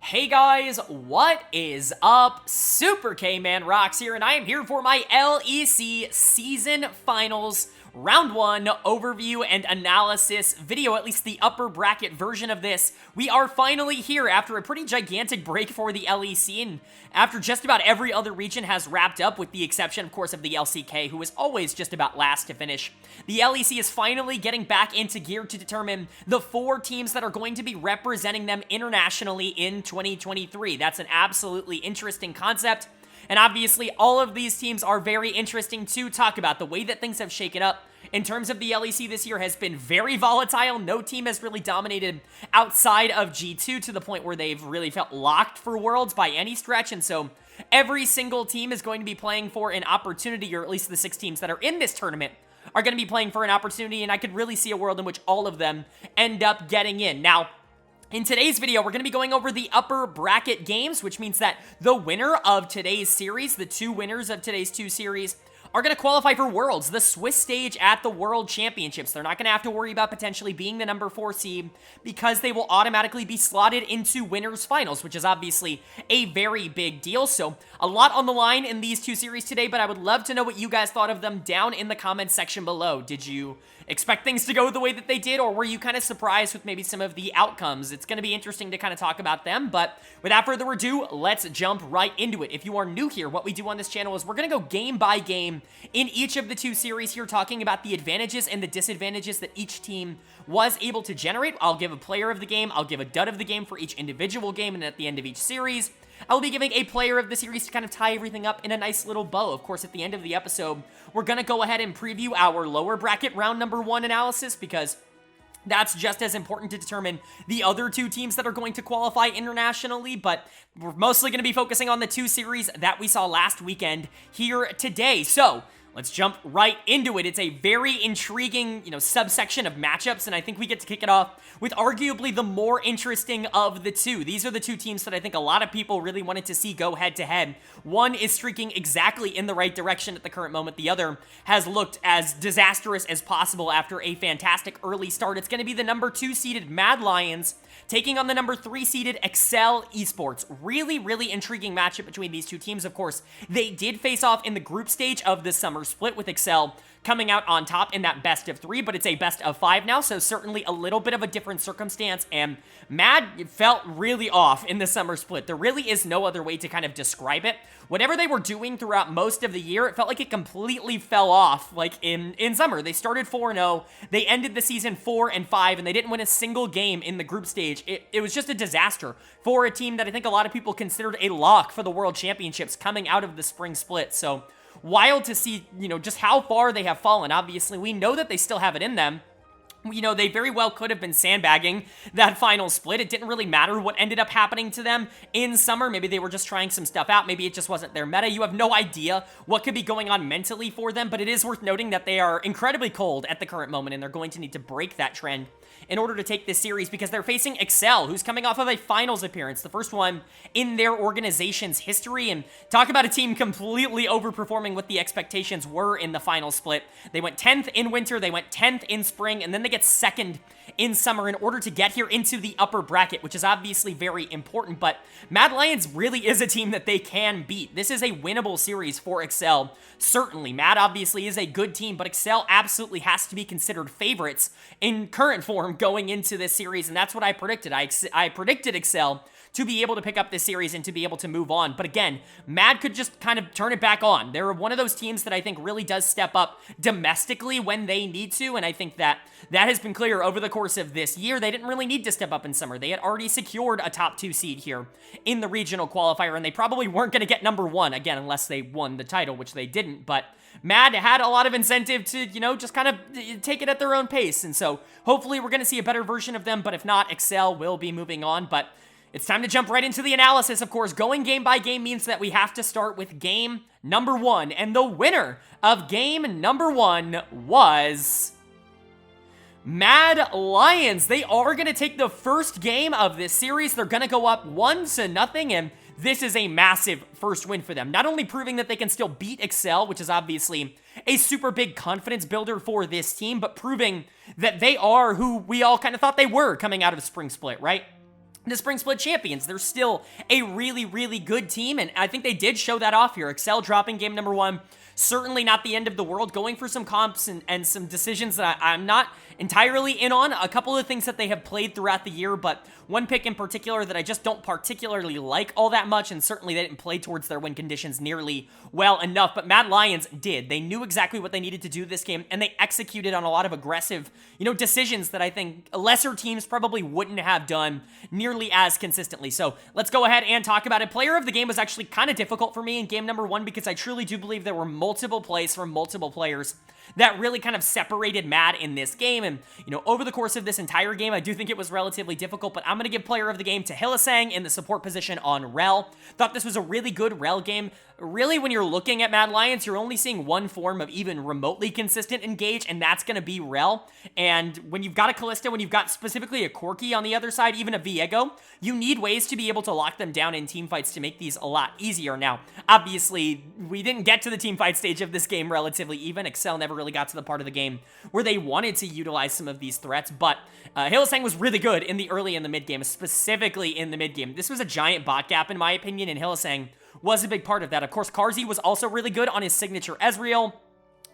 Hey guys, what is up? Super K-Man Rocks here, and I am here for my LEC Season Finals Round 1 overview and analysis video, at least the upper bracket version of this. We are finally here after a pretty gigantic break for the LEC, and after just about every other region has wrapped up, with the exception, of course, of the LCK, who is always just about last to finish. The LEC is finally getting back into gear to determine the 4 teams that are going to be representing them internationally in 2023. That's an absolutely interesting concept. And obviously, all of these teams are very interesting to talk about. The way that things have shaken up in terms of the LEC this year has been very volatile. No team has really dominated outside of G2 to the point where they've really felt locked for Worlds by any stretch. And so every single team is going to be playing for an opportunity, or at least the 6 teams that are in this tournament are going to be playing for an opportunity. And I could really see a world in which all of them end up getting in. Now, in today's video, we're going to be going over the upper bracket games, which means that the winner of today's series, the 2 winners of today's 2 series, are going to qualify for Worlds, the Swiss stage at the World Championships. They're not going to have to worry about potentially being the number 4 seed because they will automatically be slotted into winners finals, which is obviously a very big deal. So a lot on the line in these 2 series today, but I would love to know what you guys thought of them down in the comments section below. Did you expect things to go the way that they did, or were you kind of surprised with maybe some of the outcomes? It's going to be interesting to kind of talk about them, but without further ado, let's jump right into it. If you are new here, what we do on this channel is we're going to go game by game in each of the 2 series here, talking about the advantages and the disadvantages that each team was able to generate. I'll give a player of the game, I'll give a dud of the game for each individual game, and at the end of each series, I'll be giving a player of the series to kind of tie everything up in a nice little bow. Of course, at the end of the episode, we're going to go ahead and preview our lower bracket round number 1 analysis, because that's just as important to determine the other 2 teams that are going to qualify internationally, but we're mostly going to be focusing on the 2 series that we saw last weekend here today. So let's jump right into it. It's a very intriguing, subsection of matchups, and I think we get to kick it off with arguably the more interesting of the 2. These are the 2 teams that I think a lot of people really wanted to see go head-to-head. One is streaking exactly in the right direction at the current moment. The other has looked as disastrous as possible after a fantastic early start. It's going to be the number 2 seeded Mad Lions taking on the number 3 seeded Excel Esports. Really, really intriguing matchup between these 2 teams. Of course, they did face off in the group stage of the summer split, with Excel coming out on top in that best of 3, but it's a best of 5 now, so certainly a little bit of a different circumstance, and Mad felt really off in the summer split. There really is no other way to kind of describe it. Whatever they were doing throughout most of the year, it felt like it completely fell off, like in summer. They started 4-0, they ended the season 4-5, and they didn't win a single game in the group stage. It was just a disaster for a team that I think a lot of people considered a lock for the World Championships coming out of the spring split. So wild to see, just how far they have fallen. Obviously, we know that they still have it in them. They very well could have been sandbagging that final split. It didn't really matter what ended up happening to them in summer. Maybe they were just trying some stuff out. Maybe it just wasn't their meta. You have no idea what could be going on mentally for them, but it is worth noting that they are incredibly cold at the current moment, and they're going to need to break that trend in order to take this series, because they're facing Excel, who's coming off of a finals appearance, the first one in their organization's history. And talk about a team completely overperforming what the expectations were in the final split. They went 10th in winter, they went 10th in spring, and then they get 2nd in summer in order to get here into the upper bracket, which is obviously very important. But Mad Lions really is a team that they can beat. This is a winnable series for Excel, certainly. Mad obviously is a good team, but Excel absolutely has to be considered favorites in current form going into this series, and that's what I predicted. I predicted Excel to be able to pick up this series and to be able to move on. But again, Mad could just kind of turn it back on. They're one of those teams that I think really does step up domestically when they need to, and I think that has been clear over the course of this year. They didn't really need to step up in summer. They had already secured a top 2 seed here in the regional qualifier, and they probably weren't going to get number 1, again, unless they won the title, which they didn't. But Mad had a lot of incentive to, just kind of take it at their own pace, and so hopefully we're going to see a better version of them, but if not, Excel will be moving on. But it's time to jump right into the analysis. Of course, going game by game means that we have to start with game number 1, and the winner of game number 1 was Mad Lions. They are going to take the first game of this series. They're going to go up 1-0, and this is a massive first win for them. Not only proving that they can still beat Excel, which is obviously a super big confidence builder for this team, but proving that they are who we all kind of thought they were coming out of Spring Split, right? the Spring Split champions. They're still a really, really good team, and I think they did show that off here. Excel dropping game number 1. Certainly not the end of the world, going for some comps and some decisions that I'm not entirely in on. A couple of things that they have played throughout the year, but one pick in particular that I just don't particularly like all that much, and certainly they didn't play towards their win conditions nearly well enough, but Mad Lions did. They knew exactly what they needed to do this game, and they executed on a lot of aggressive, decisions that I think lesser teams probably wouldn't have done nearly as consistently. So let's go ahead and talk about it. Player of the game was actually kind of difficult for me in game number 1 because I truly do believe there were multiple plays from multiple players that really kind of separated Mad in this game. And, over the course of this entire game, I do think it was relatively difficult, but I'm going to give player of the game to Hylissang in the support position on Rel. Thought this was a really good Rel game. Really, when you're looking at Mad Lions, you're only seeing one form of even remotely consistent engage, and that's going to be Rel. And when you've got a Kalista, when you've got specifically a Corki on the other side, even a Viego, you need ways to be able to lock them down in team fights to make these a lot easier. Now, obviously, we didn't get to the team fight stage of this game relatively even. Excel never really got to the part of the game where they wanted to utilize some of these threats, but Hylissang was really good in the early and the mid game, specifically in the mid game. This was a giant bot gap, in my opinion, and Hylissang was a big part of that. Of course, Karzi was also really good on his signature Ezreal.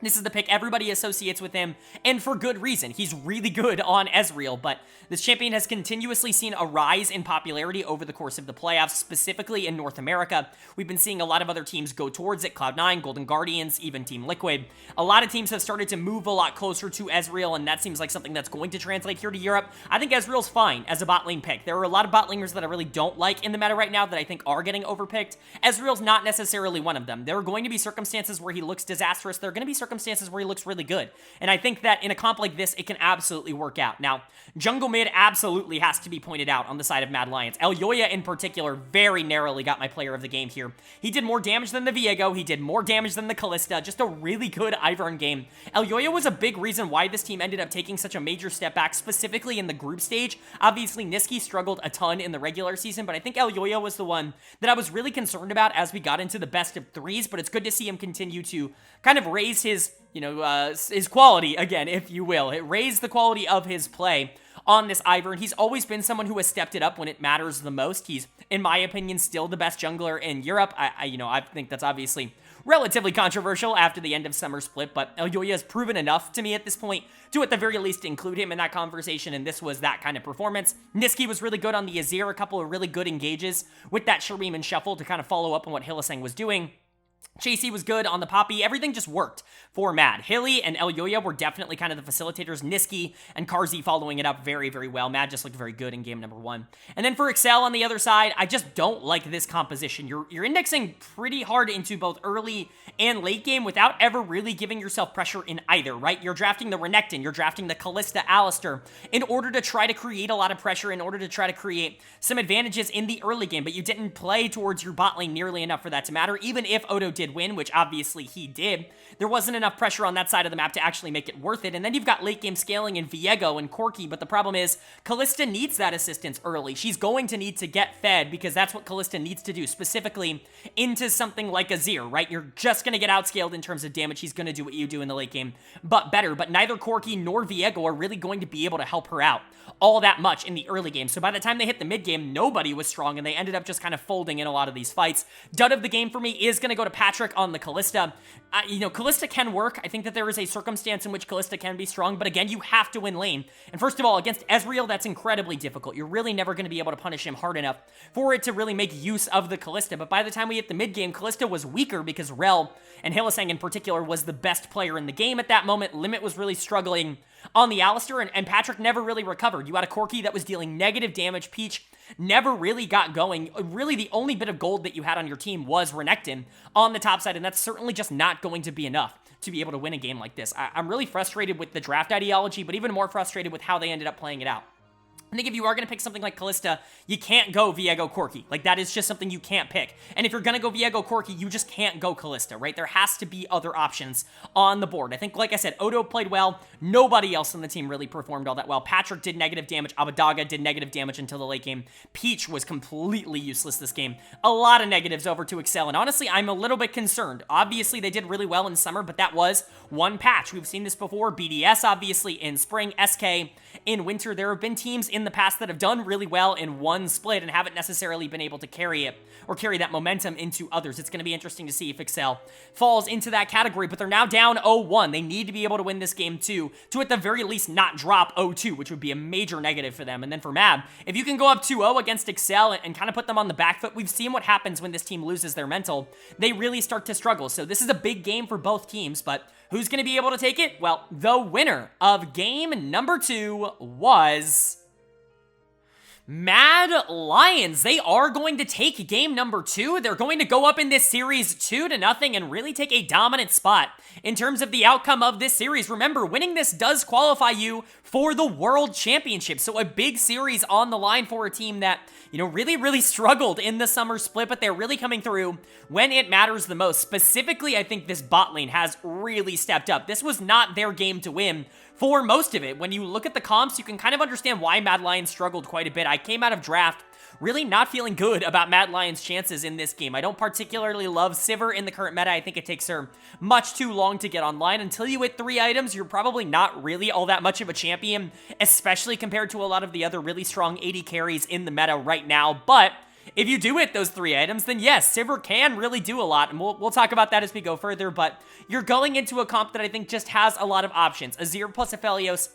This is the pick everybody associates with him, and for good reason. He's really good on Ezreal, but this champion has continuously seen a rise in popularity over the course of the playoffs, specifically in North America. We've been seeing a lot of other teams go towards it, Cloud9, Golden Guardians, even Team Liquid. A lot of teams have started to move a lot closer to Ezreal, and that seems like something that's going to translate here to Europe. I think Ezreal's fine as a bot lane pick. There are a lot of bot laners that I really don't like in the meta right now that I think are getting overpicked. Ezreal's not necessarily one of them. There are going to be circumstances where he looks disastrous. There are going to be circumstances where he looks really good. And I think that in a comp like this, it can absolutely work out. Now, jungle mid absolutely has to be pointed out on the side of Mad Lions. Elyoya in particular very narrowly got my player of the game here. He did more damage than the Viego. He did more damage than the Kalista. Just a really good Ivern game. Elyoya was a big reason why this team ended up taking such a major step back, specifically in the group stage. Obviously, Niski struggled a ton in the regular season, but I think Elyoya was the one that I was really concerned about as we got into the best of threes, but it's good to see him continue to kind of raise his his quality again, if you will. It raised the quality of his play on this Ivern. He's always been someone who has stepped it up when it matters the most. He's, in my opinion, still the best jungler in Europe. I think that's obviously relatively controversial after the end of Summer Split, but Elyoya has proven enough to me at this point to at the very least include him in that conversation, and this was that kind of performance. Niski was really good on the Azir, a couple of really good engages with that Shurima and Shuffle to kind of follow up on what Hylissang was doing. Chasey was good on the Poppy. Everything just worked for Mad. Hilly and Elyoya were definitely kind of the facilitators. Niski and Karzi following it up very, very well. Mad just looked very good in game number 1. And then for Excel on the other side, I just don't like this composition. You're indexing pretty hard into both early and late game without ever really giving yourself pressure in either, right? You're drafting the Renekton, you're drafting the Kalista Alistar in order to try to create a lot of pressure, in order to try to create some advantages in the early game, but you didn't play towards your bot lane nearly enough for that to matter. Even if Odo did win, which obviously he did, there wasn't enough pressure on that side of the map to actually make it worth it. And then you've got late game scaling in Viego and Corki, but the problem is Kalista needs that assistance early. She's going to need to get fed because that's what Kalista needs to do, specifically into something like Azir, right? You're just going to get outscaled in terms of damage. He's going to do what you do in the late game, but better. But neither Corki nor Viego are really going to be able to help her out all that much in the early game. So by the time they hit the mid game, nobody was strong, and they ended up just kind of folding in a lot of these fights. Dud of the game for me is going to go to Patrick on the Kalista. Kalista can work. I think that there is a circumstance in which Kalista can be strong, but again, you have to win lane. And first of all, against Ezreal, that's incredibly difficult. You're really never going to be able to punish him hard enough for it to really make use of the Kalista. But by the time we hit the mid game, Kalista was weaker because Rel, and Hylissang in particular, was the best player in the game at that moment. Limit was really struggling on the Alistar, and Patrick never really recovered. You had a Corki that was dealing negative damage. Peach never really got going. Really, the only bit of gold that you had on your team was Renekton on the top side, and that's certainly just not going to be enough to be able to win a game like this. I'm really frustrated with the draft ideology, but even more frustrated with how they ended up playing it out. I think if you are going to pick something like Kalista, you can't go Viego Corki. Like, that is just something you can't pick. And if you're going to go Viego Corki, you just can't go Kalista, right? There has to be other options on the board. I think, like I said, Odo played well. Nobody else on the team really performed all that well. Patrick did negative damage. Abadaga did negative damage until the late game. Peach was completely useless this game. A lot of negatives over to Excel. And honestly, I'm a little bit concerned. Obviously, they did really well in summer, but that was one patch. We've seen this before. BDS, obviously, in spring. SK in winter. There have been teams in in the past that have done really well in one split and haven't necessarily been able to carry it or carry that momentum into others. It's going to be interesting to see if Excel falls into that category, but they're now down 0-1. They need to be able to win this game too, to at the very least not drop 0-2, which would be a major negative for them. And then for Mab, if you can go up 2-0 against Excel and kind of put them on the back foot, we've seen what happens when this team loses their mental. They really start to struggle. So this is a big game for both teams, but who's going to be able to take it? Well, the winner of game number 2 was Mad Lions. They are going to take game number 2. They're going to go up in this series 2-0 and really take a dominant spot in terms of the outcome of this series. Remember, winning this does qualify you for the World Championship. So a big series on the line for a team that, really struggled in the summer split, but they're really coming through when it matters the most. Specifically, I think this bot lane has really stepped up. This was not their game to win for most of it. When you look at the comps, you can kind of understand why Mad Lions struggled quite a bit. I came out of draft really not feeling good about Mad Lions' chances in this game. I don't particularly love Sivir in the current meta. I think it takes her much too long to get online. Until you hit 3 items, you're probably not really all that much of a champion, especially compared to a lot of the other really strong AD carries in the meta right now. But if you do hit those 3 items, then yes, Sivir can really do a lot, and we'll talk about that as we go further, but you're going into a comp that I think just has a lot of options. Azir plus Aphelios,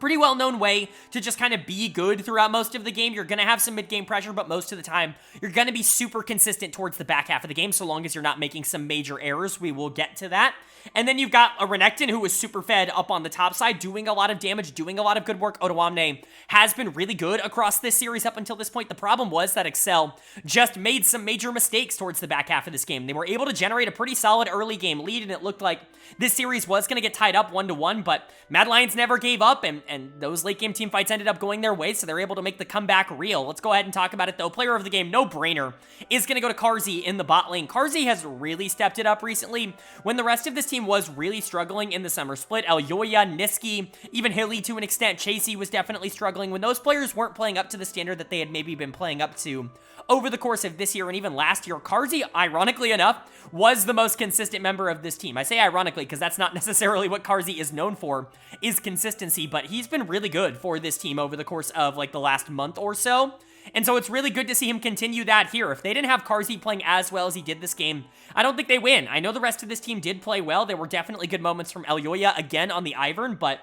pretty well-known way to just kind of be good throughout most of the game. You're going to have some mid-game pressure, but most of the time, you're going to be super consistent towards the back half of the game, so long as you're not making some major errors. We will get to that. And then you've got a Renekton who is super fed up on the top side, doing a lot of damage, doing a lot of good work. Odoamne has been really good across this series up until this point. The problem was that Excel just made some major mistakes towards the back half of this game. They were able to generate a pretty solid early game lead, and it looked like this series was going to get tied up 1-1, but Mad Lions never gave up, and those late game team fights ended up going their way, so they're able to make the comeback real. Let's go ahead and talk about it, though. Player of the game, no brainer, is going to go to Carzzy in the bot lane. Carzzy has really stepped it up recently when the rest of this team was really struggling in the summer split. Elyoya, Niski, even Hilly to an extent. Chasey was definitely struggling. When those players weren't playing up to the standard that they had maybe been playing up to over the course of this year and even last year, Carzzy, ironically enough, was the most consistent member of this team. I say ironically because that's not necessarily what Carzzy is known for, is consistency, but he's been really good for this team over the course of like the last month or so. And so it's really good to see him continue that here. If they didn't have Carzzy playing as well as he did this game, I don't think they win. I know the rest of this team did play well. There were definitely good moments from Elyoya again on the Ivern, but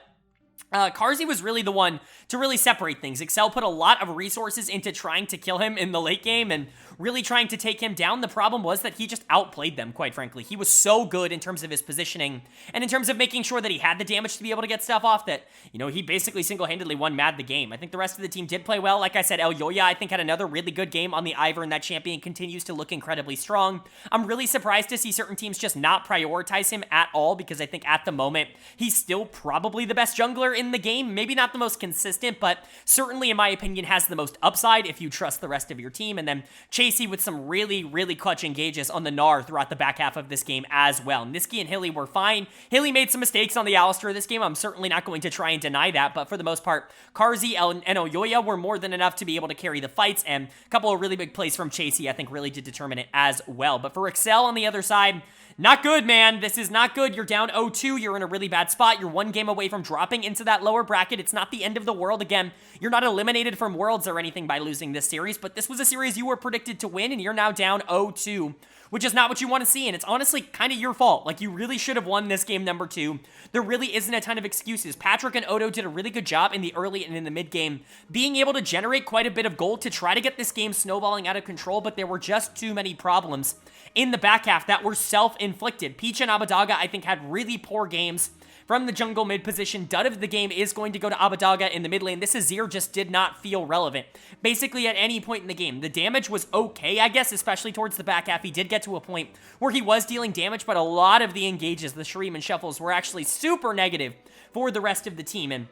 Carzzy was really the one to really separate things. Excel put a lot of resources into trying to kill him in the late game and really trying to take him down. The problem was that he just outplayed them, quite frankly. He was so good in terms of his positioning and in terms of making sure that he had the damage to be able to get stuff off that, he basically single-handedly won Mad the game. I think the rest of the team did play well. Like I said, Elyoya, I think, had another really good game on the Ivern. That champion continues to look incredibly strong. I'm really surprised to see certain teams just not prioritize him at all because I think at the moment, he's still probably the best jungler in the game. Maybe not the most consistent, but certainly, in my opinion, has the most upside if you trust the rest of your team. And then Chasey with some really clutch engages on the Gnar throughout the back half of this game as well. Niski and Hilly were fine. Hilly made some mistakes on the Alistar this game. I'm certainly not going to try and deny that, but for the most part, Carzzy and Elyoya were more than enough to be able to carry the fights, and a couple of really big plays from Chasey, I think, really did determine it as well. But for Excel on the other side, not good, man. This is not good. You're down 0-2. You're in a really bad spot. You're 1 game away from dropping into that lower bracket. It's not the end of the world. Again, you're not eliminated from Worlds or anything by losing this series, but this was a series you were predicted to win, and you're now down 0-2, which is not what you want to see, and it's honestly kind of your fault. Like, you really should have won this game number 2. There really isn't a ton of excuses. Patrick and Odo did a really good job in the early and in the mid game, being able to generate quite a bit of gold to try to get this game snowballing out of control, but there were just too many problems in the back half that were self-inflicted. Peach and Abadaga, I think, had really poor games from the jungle mid position. Dud of the game is going to go to Abadaga in the mid lane. This Azir just did not feel relevant, basically at any point in the game. The damage was okay, I guess, especially towards the back half. He did get to a point where he was dealing damage, but a lot of the engages, the Shreem and Shuffles, were actually super negative for the rest of the team, and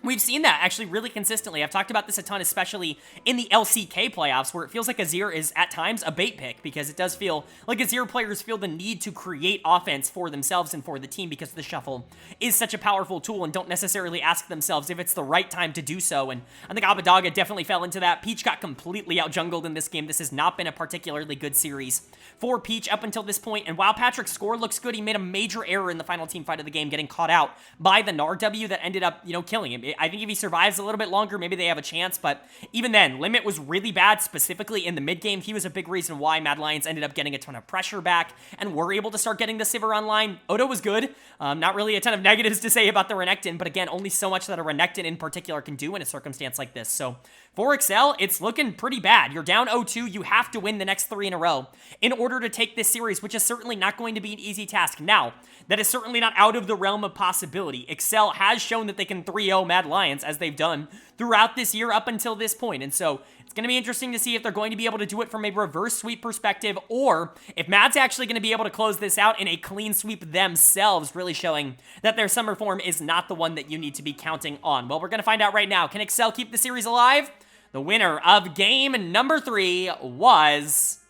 we've seen that actually really consistently. I've talked about this a ton, especially in the LCK playoffs, where it feels like Azir is at times a bait pick, because it does feel like Azir players feel the need to create offense for themselves and for the team because the shuffle is such a powerful tool and don't necessarily ask themselves if it's the right time to do so. And I think Abadaga definitely fell into that. Peach got completely out-jungled in this game. This has not been a particularly good series for Peach up until this point. And while Patrick's score looks good, he made a major error in the final team fight of the game, getting caught out by the Gnar W that ended up, killing him. I think if he survives a little bit longer, maybe they have a chance, but even then, Limit was really bad, specifically in the mid game. He was a big reason why Mad Lions ended up getting a ton of pressure back and were able to start getting the Sivir online. Odo was good. Not really a ton of negatives to say about the Renekton, but again, only so much that a Renekton in particular can do in a circumstance like this. So for Excel, it's looking pretty bad. You're down 0-2. You have to win the next 3 in a row in order to take this series, which is certainly not going to be an easy task. Now, that is certainly not out of the realm of possibility. Excel has shown that they can 3-0 Mad Lions, as they've done throughout this year up until this point. And so it's going to be interesting to see if they're going to be able to do it from a reverse sweep perspective, or if Mad's actually going to be able to close this out in a clean sweep themselves, really showing that their summer form is not the one that you need to be counting on. Well, we're going to find out right now. Can Excel keep the series alive? The winner of game number 3 was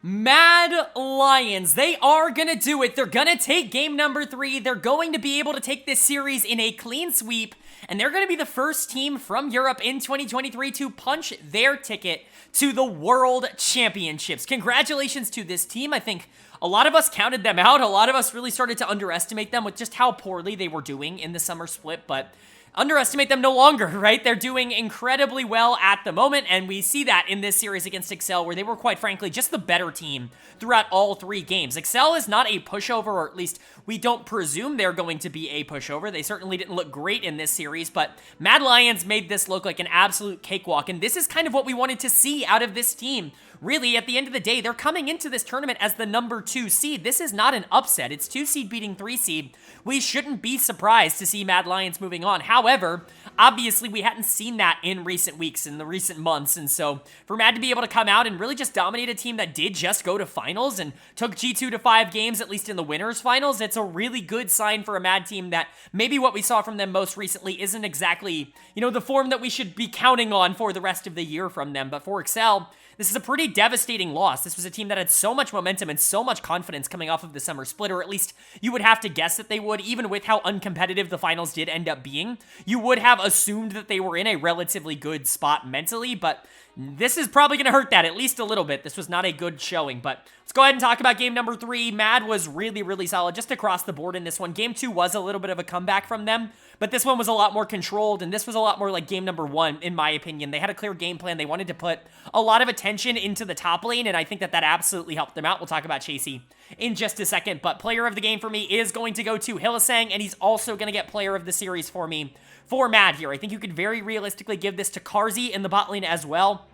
Mad Lions. They are going to do it. They're going to take game number 3. They're going to be able to take this series in a clean sweep, and they're going to be the first team from Europe in 2023 to punch their ticket to the World Championships. Congratulations to this team. I think a lot of us counted them out. A lot of us really started to underestimate them with just how poorly they were doing in the summer split, but underestimate them no longer, right? They're doing incredibly well at the moment, and we see that in this series against Excel, where they were, quite frankly, just the better team throughout all 3 games. Excel is not a pushover, or at least we don't presume they're going to be a pushover. They certainly didn't look great in this series, but Mad Lions made this look like an absolute cakewalk, and this is kind of what we wanted to see out of this team. Really, at the end of the day, they're coming into this tournament as the number 2 seed. This is not an upset. It's 2 seed beating 3 seed. We shouldn't be surprised to see Mad Lions moving on. However, obviously, we hadn't seen that in recent weeks, in the recent months, and so for Mad to be able to come out and really just dominate a team that did just go to finals and took G2 to 5 games, at least in the winners finals, it's a really good sign for a Mad team that maybe what we saw from them most recently isn't exactly, the form that we should be counting on for the rest of the year from them. But for Excel, this is a pretty devastating loss. This was a team that had so much momentum and so much confidence coming off of the summer split, or at least you would have to guess that they would, even with how uncompetitive the finals did end up being. You would have assumed that they were in a relatively good spot mentally, but this is probably going to hurt that at least a little bit. This was not a good showing, but let's go ahead and talk about game number 3. Mad was really, really solid just across the board in this one. Game 2 was a little bit of a comeback from them, but this one was a lot more controlled, and this was a lot more like game number 1, in my opinion. They had a clear game plan. They wanted to put a lot of attention into the top lane, and I think that absolutely helped them out. We'll talk about Chasey in just a second, but player of the game for me is going to go to Hylissang, and he's also going to get player of the series for me for Mad here. I think you could very realistically give this to Carzzy in the bot lane as well.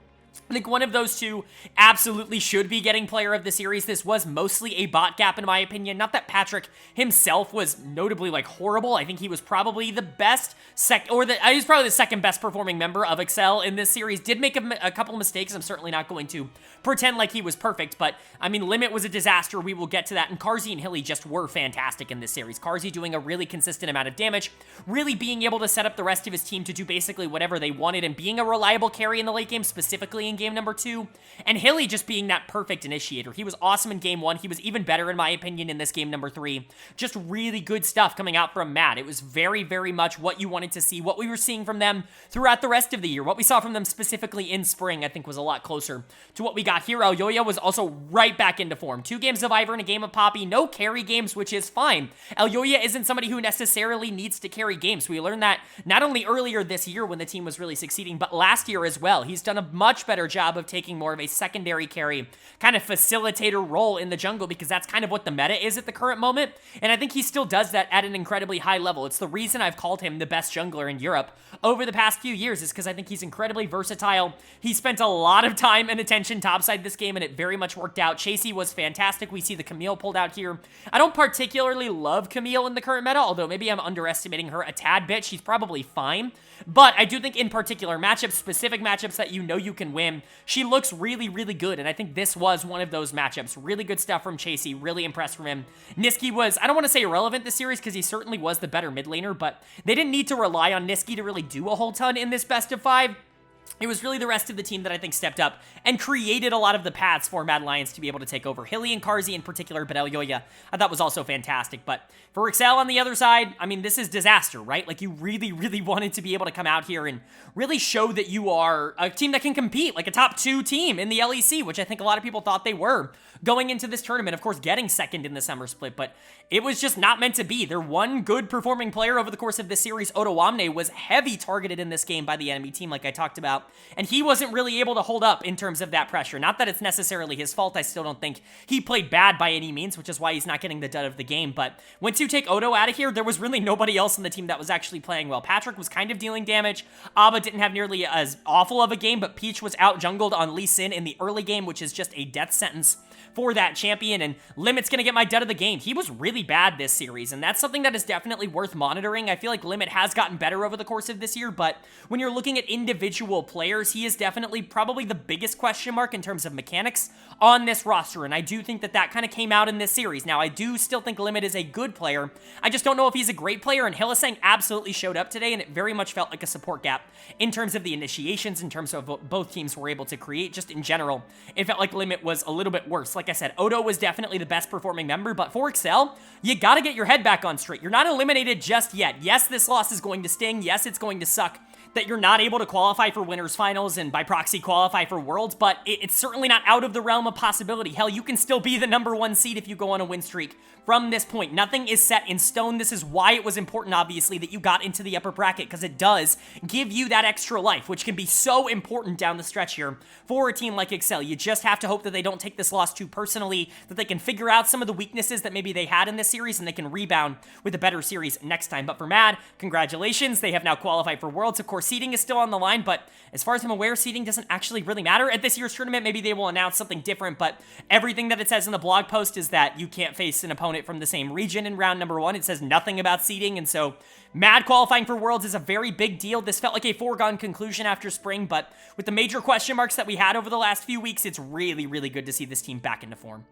I think one of those two absolutely should be getting player of the series. This was mostly a bot gap in my opinion. Not that Patrick himself was notably horrible. I think he was probably the best he was probably the second best performing member of Excel in this series. Did make a couple mistakes. I'm certainly not going to pretend like he was perfect, but I mean, Limit was a disaster. We will get to that. And Carzzy and Hilly just were fantastic in this series. Carzzy doing a really consistent amount of damage, really being able to set up the rest of his team to do basically whatever they wanted, and being a reliable carry in the late game, specifically in game number 2, and Hilly just being that perfect initiator. He was awesome in game 1. He was even better, in my opinion, in this game number 3. Just really good stuff coming out from Mad. It was very, very much what you wanted to see, what we were seeing from them throughout the rest of the year. What we saw from them specifically in spring, I think, was a lot closer to what we got here. Elyoya was also right back into form. 2 games of Ivern, a game of Poppy, no carry games, which is fine. Elyoya isn't somebody who necessarily needs to carry games. We learned that not only earlier this year when the team was really succeeding, but last year as well. He's done a much better job of taking more of a secondary carry, kind of facilitator role in the jungle, because that's kind of what the meta is at the current moment, and I think he still does that at an incredibly high level. It's the reason I've called him the best jungler in Europe over the past few years, is because I think he's incredibly versatile. He spent a lot of time and attention topside this game, and it very much worked out. Chasey was fantastic. We see the Camille pulled out here. I don't particularly love Camille in the current meta, although maybe I'm underestimating her a tad bit. She's probably fine, but I do think in particular matchups, specific matchups that you know you can win, she looks really, really good, and I think this was one of those matchups. Really good stuff from Chasey. Really impressed from him. Niski was, I don't want to say irrelevant this series, because he certainly was the better mid laner, but they didn't need to rely on Niski to really do a whole ton in this best of 5. it was really the rest of the team that I think stepped up and created a lot of the paths for Mad Lions to be able to take over. Hilly and Karzi in particular, but Elyoya I thought was also fantastic. But for Excel on the other side, I mean, this is disaster, right? Like, you really, really wanted to be able to come out here and really show that you are a team that can compete, like a top 2 team in the LEC, which I think a lot of people thought they were going into this tournament. Of course, getting second in the summer split, but it was just not meant to be. Their one good performing player over the course of this series, Otowamne, was heavy targeted in this game by the enemy team, like I talked about, and he wasn't really able to hold up in terms of that pressure. Not that it's necessarily his fault. I still don't think he played bad by any means, which is why he's not getting the dud of the game. But once you take Odo out of here, there was really nobody else in the team that was actually playing well. Patrick was kind of dealing damage. Abba didn't have nearly as awful of a game, but Peach was out jungled on Lee Sin in the early game, which is just a death sentence for that champion, and Limit's gonna get my dud of the game. He was really bad this series, and that's something that is definitely worth monitoring. I feel like Limit has gotten better over the course of this year, but when you're looking at individual players, he is definitely probably the biggest question mark in terms of mechanics on this roster, and I do think that that kind of came out in this series. Now, I do still think Limit is a good player. I just don't know if he's a great player, and Hillisang absolutely showed up today, and it very much felt like a support gap in terms of the initiations, in terms of what both teams were able to create. Just in general, it felt like Limit was a little bit worse. Like I said, Odo was definitely the best performing member, but for Excel, you gotta get your head back on straight. You're not eliminated just yet. Yes, this loss is going to sting. Yes, it's going to suck that you're not able to qualify for winners finals and by proxy qualify for worlds, but it's certainly not out of the realm of possibility. Hell, you can still be the #1 seed if you go on a win streak from this point. Nothing is set in stone. This is why it was important, obviously, that you got into the upper bracket, because it does give you that extra life, which can be so important down the stretch here for a team like Excel. You just have to hope that they don't take this loss too personally, that they can figure out some of the weaknesses that maybe they had in this series, and they can rebound with a better series next time. But for Mad, congratulations. They have now qualified for Worlds. Of course, seeding is still on the line, but as far as I'm aware, seeding doesn't actually really matter at this year's tournament. Maybe they will announce something different, but everything that it says in the blog post is that you can't face an opponent from the same region in round #1. It says nothing about seeding, and so Mad qualifying for Worlds is a very big deal. This felt like a foregone conclusion after spring, but with the major question marks that we had over the last few weeks, it's really, really good to see this team back into form.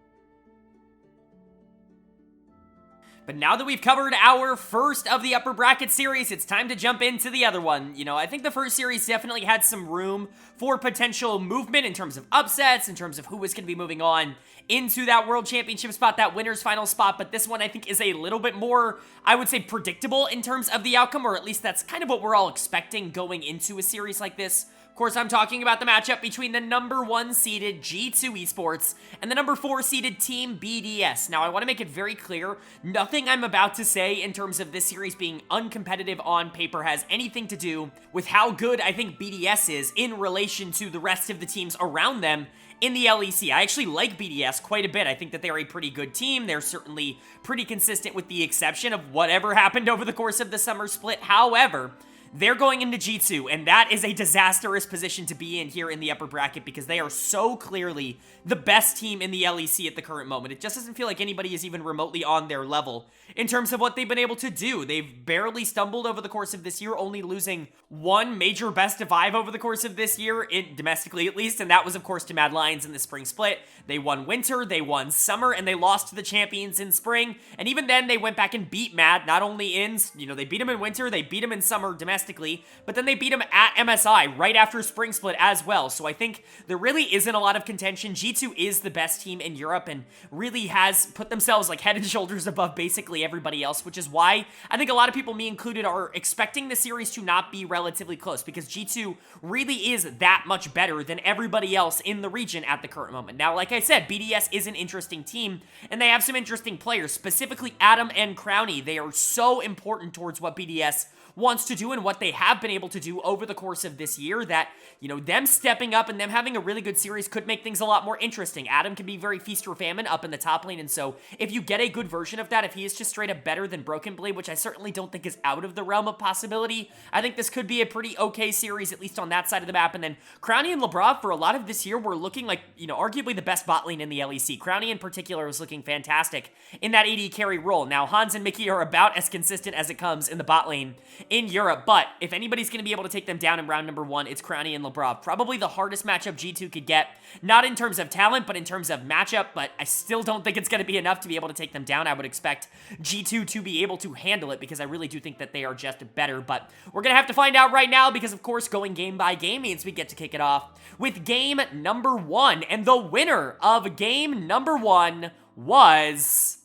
But now that we've covered our first of the upper bracket series, it's time to jump into the other one. You know, I think the first series definitely had some room for potential movement in terms of upsets, in terms of who was going to be moving on into that World Championship spot, that winner's final spot. But this one, I think, is a little bit more, I would say, predictable in terms of the outcome, or at least that's kind of what we're all expecting going into a series like this. Of course, I'm talking about the matchup between the #1 seeded G2 Esports and the #4 seeded Team BDS. Now, I want to make it very clear, nothing I'm about to say in terms of this series being uncompetitive on paper has anything to do with how good I think BDS is in relation to the rest of the teams around them in the LEC. I actually like BDS quite a bit. I think that they're a pretty good team. They're certainly pretty consistent with the exception of whatever happened over the course of the summer split. However, they're going into G2, and that is a disastrous position to be in here in the upper bracket because they are so clearly the best team in the LEC at the current moment. It just doesn't feel like anybody is even remotely on their level in terms of what they've been able to do. They've barely stumbled over the course of this year, only losing one major best of 5 over the course of this year, domestically at least, and that was, of course, to Mad Lions in the spring split. They won winter, they won summer, and they lost to the champions in spring, and even then, they went back and beat Mad, not only in, they beat them in winter, they beat them in summer domestically, but then they beat them at MSI right after spring split as well. So I think there really isn't a lot of contention. G2 is the best team in Europe and really has put themselves like head and shoulders above basically everybody else, which is why I think a lot of people, me included, are expecting the series to not be relatively close because G2 really is that much better than everybody else in the region at the current moment. Now, like I said, BDS is an interesting team and they have some interesting players, specifically Adam and Crowny. They are so important towards what BDS wants to do and what they have been able to do over the course of this year that, them stepping up and them having a really good series could make things a lot more interesting. Adam can be very feast or famine up in the top lane, and so if you get a good version of that, if he is just straight up better than Broken Blade, which I certainly don't think is out of the realm of possibility, I think this could be a pretty okay series, at least on that side of the map. And then Crowny and Lebrov, for a lot of this year, were looking like, arguably the best bot lane in the LEC. Crowny in particular was looking fantastic in that AD carry role. Now, Hans and Mickey are about as consistent as it comes in the bot lane in Europe. But if anybody's going to be able to take them down in round number 1, it's Crownie and Lebrov. Probably the hardest matchup G2 could get, not in terms of talent, but in terms of matchup, but I still don't think it's going to be enough to be able to take them down. I would expect G2 to be able to handle it because I really do think that they are just better, but we're going to have to find out right now because, of course, going game by game means we get to kick it off with game number 1, and the winner of game number 1 was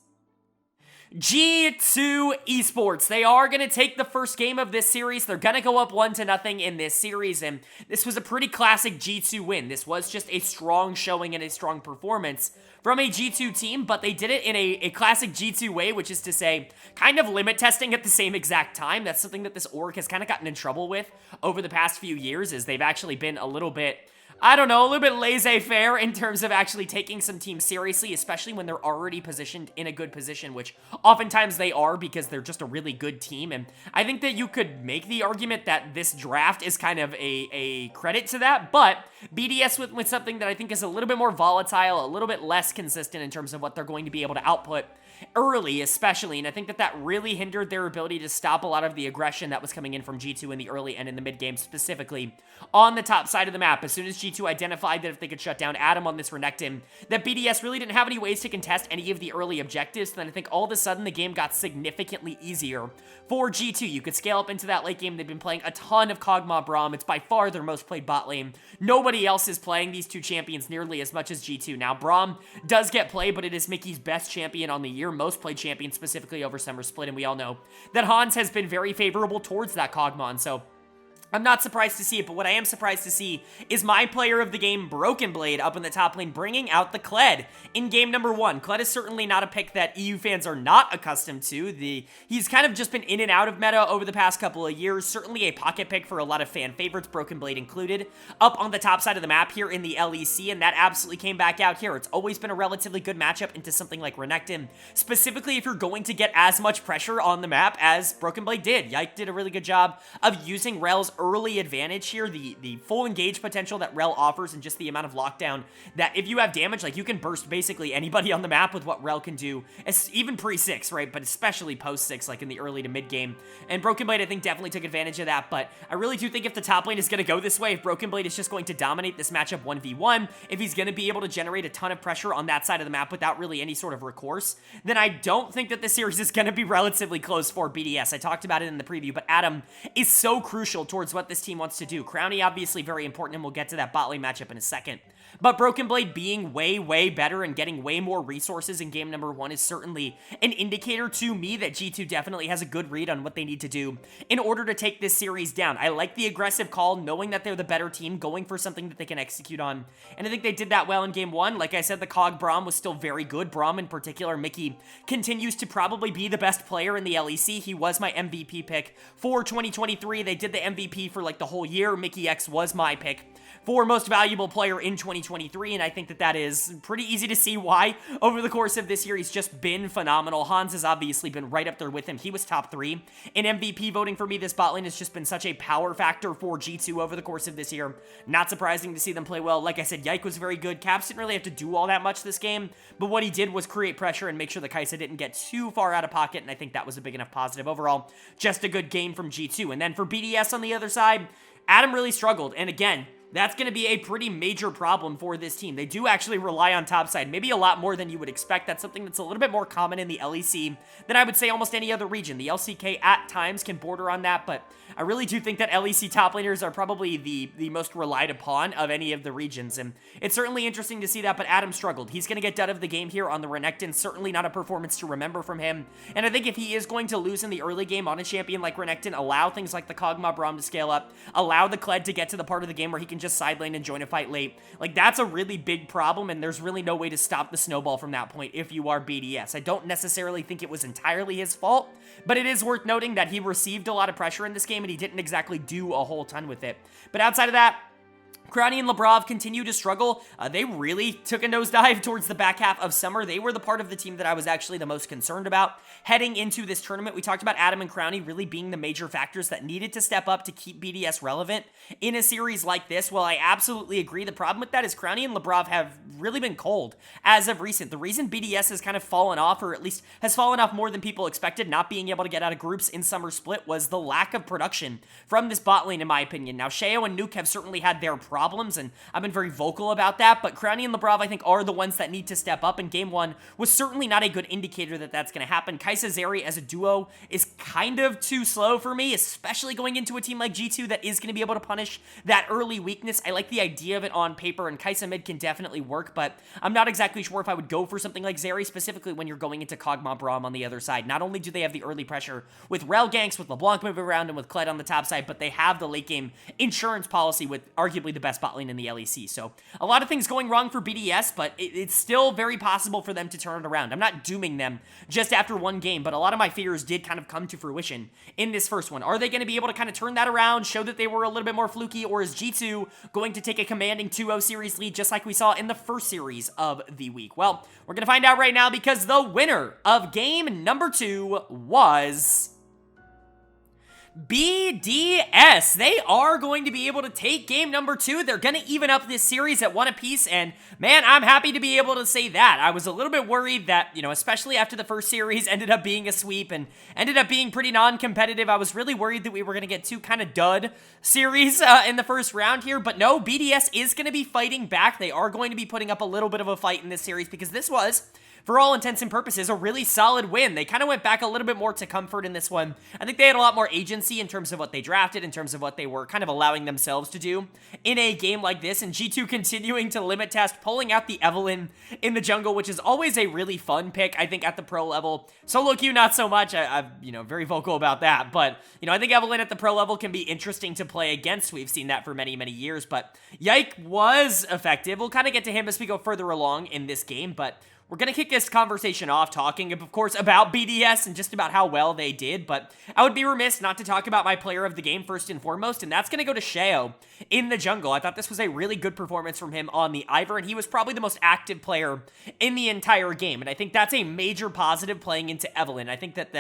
G2 Esports. They are going to take the first game of this series. They're going to go up 1-0 in this series, and this was a pretty classic G2 win. This was just a strong showing and a strong performance from a G2 team, but they did it in a classic G2 way, which is to say, kind of limit testing at the same exact time. That's something that this org has kind of gotten in trouble with over the past few years, is they've actually been a little bit, I don't know, a little bit laissez-faire in terms of actually taking some teams seriously, especially when they're already positioned in a good position, which oftentimes they are because they're just a really good team. And I think that you could make the argument that this draft is kind of a credit to that, but BDS went with something that I think is a little bit more volatile, a little bit less consistent in terms of what they're going to be able to output early, especially, and I think that that really hindered their ability to stop a lot of the aggression that was coming in from G2 in the early and in the mid game, specifically on the top side of the map. As soon as G2 identified that if they could shut down Adam on this Renekton, that BDS really didn't have any ways to contest any of the early objectives, then I think all of a sudden the game got significantly easier for G2. You could scale up into that late game. They've been playing a ton of Kog'Maw Braum. It's by far their most played bot lane. Nobody else is playing these two champions nearly as much as G2. Now, Braum does get play, but it is Mickey's best champion on the year, most played champion specifically over Summer Split, and we all know that Hans has been very favorable towards that Kog'Maw, so I'm not surprised to see it, but what I am surprised to see is my player of the game, Broken Blade, up in the top lane, bringing out the Kled in game number 1. Kled is certainly not a pick that EU fans are not accustomed to. He's kind of just been in and out of meta over the past couple of years. Certainly a pocket pick for a lot of fan favorites, Broken Blade included, up on the top side of the map here in the LEC, and that absolutely came back out here. It's always been a relatively good matchup into something like Renekton, specifically if you're going to get as much pressure on the map as Broken Blade did. Yike did a really good job of using Rel's early advantage here, the full engage potential that Rel offers, and just the amount of lockdown that if you have damage, like, you can burst basically anybody on the map with what Rel can do, even pre-6, right, but especially post-6, like in the early to mid game. And Broken Blade, I think, definitely took advantage of that, but I really do think if the top lane is going to go this way, if Broken Blade is just going to dominate this matchup 1v1, if he's going to be able to generate a ton of pressure on that side of the map without really any sort of recourse, then I don't think that this series is going to be relatively close for BDS. I talked about it in the preview, but Adam is so crucial towards what this team wants to do. Crownie obviously very important, and we'll get to that bot lane matchup in a second. But Broken Blade being way better and getting way more resources in game number 1 is certainly an indicator to me that G2 definitely has a good read on what they need to do in order to take this series down. I like the aggressive call, knowing that they're the better team, going for something that they can execute on, and I think they did that well in game 1. Like I said, the Cog Braum was still very good. Braum in particular, Mickey, continues to probably be the best player in the LEC. He was my MVP pick for 2023. They did the MVP for like the whole year. Mickey X was my pick for most valuable player in 2023, and I think that that is pretty easy to see why. Over the course of this year, he's just been phenomenal. Hans has obviously been right up there with him. He was top 3 in MVP voting for me. This bot lane has just been such a power factor for G2 over the course of this year. Not surprising to see them play well. Like I said, Yike was very good. Caps didn't really have to do all that much this game, but what he did was create pressure and make sure the Kai'Sa didn't get too far out of pocket, and I think that was a big enough positive. Overall, just a good game from G2. And then for BDS on the other side, Adam really struggled, and again, that's going to be a pretty major problem for this team. They do actually rely on topside, maybe a lot more than you would expect. That's something that's a little bit more common in the LEC than I would say almost any other region. The LCK at times can border on that, but I really do think that LEC top laners are probably the most relied upon of any of the regions, and it's certainly interesting to see that, but Adam struggled. He's going to get done of the game here on the Renekton. Certainly not a performance to remember from him, and I think if he is going to lose in the early game on a champion like Renekton, allow things like the Kog'Maw Braum to scale up, allow the Kled to get to the part of the game where he can just side lane and join a fight late, like, that's a really big problem, and there's really no way to stop the snowball from that point if you are BDS. I don't necessarily think it was entirely his fault, but it is worth noting that he received a lot of pressure in this game, and he didn't exactly do a whole ton with it. But outside of that, Crowny and Labrov continue to struggle. They really took a nosedive towards the back half of summer. They were the part of the team that I was actually the most concerned about heading into this tournament. We talked about Adam and Crowny really being the major factors that needed to step up to keep BDS relevant in a series like this. Well, I absolutely agree. The problem with that is Crowny and Labrov have really been cold as of recent. The reason BDS has kind of fallen off, or at least has fallen off more than people expected, not being able to get out of groups in Summer Split, was the lack of production from this bot lane, in my opinion. Now, Sheo and Nuke have certainly had their problems, and I've been very vocal about that, but Crowny and Labrov, I think, are the ones that need to step up, and Game 1 was certainly not a good indicator that that's going to happen. Kai'Sa Zeri as a duo is kind of too slow for me, especially going into a team like G2 that is going to be able to punish that early weakness. I like the idea of it on paper, and Kai'Sa mid can definitely work, but I'm not exactly sure if I would go for something like Zeri, specifically when you're going into Kog'Maw Braum on the other side. Not only do they have the early pressure with Rel ganks, with LeBlanc moving around, and with Kled on the top side, but they have the late game insurance policy with arguably the best bot lane in the LEC. So a lot of things going wrong for BDS, but it's still very possible for them to turn it around. I'm not dooming them just after one game, but a lot of my fears did kind of come to fruition in this first one. Are they going to be able to kind of turn that around, show that they were a little bit more fluky, or is G2 going to take a commanding 2-0 series lead just like we saw in the first series of the week? Well, we're going to find out right now, because the winner of game number 2 was BDS. They are going to be able to take game number 2. They're going to even up this series at 1 apiece, and man, I'm happy to be able to say that. I was a little bit worried that, especially after the first series ended up being a sweep and ended up being pretty non-competitive, I was really worried that we were going to get 2 kind of dud series in the first round here, but no, BDS is going to be fighting back. They are going to be putting up a little bit of a fight in this series, because this was, for all intents and purposes, a really solid win. They kind of went back a little bit more to comfort in this one. I think they had a lot more agency in terms of what they drafted, in terms of what they were kind of allowing themselves to do in a game like this, and G2 continuing to limit test, pulling out the Evelynn in the jungle, which is always a really fun pick, I think, at the pro level. Solo queue, not so much. I'm very vocal about that, but, I think Evelynn at the pro level can be interesting to play against. We've seen that for many, many years, but Yike was effective. We'll kind of get to him as we go further along in this game, but we're going to kick this conversation off talking, of course, about BDS and just about how well they did, but I would be remiss not to talk about my player of the game first and foremost, and that's going to go to Sheo in the jungle. I thought this was a really good performance from him on the Ivor, and he was probably the most active player in the entire game, and I think that's a major positive playing into Evelynn. I think that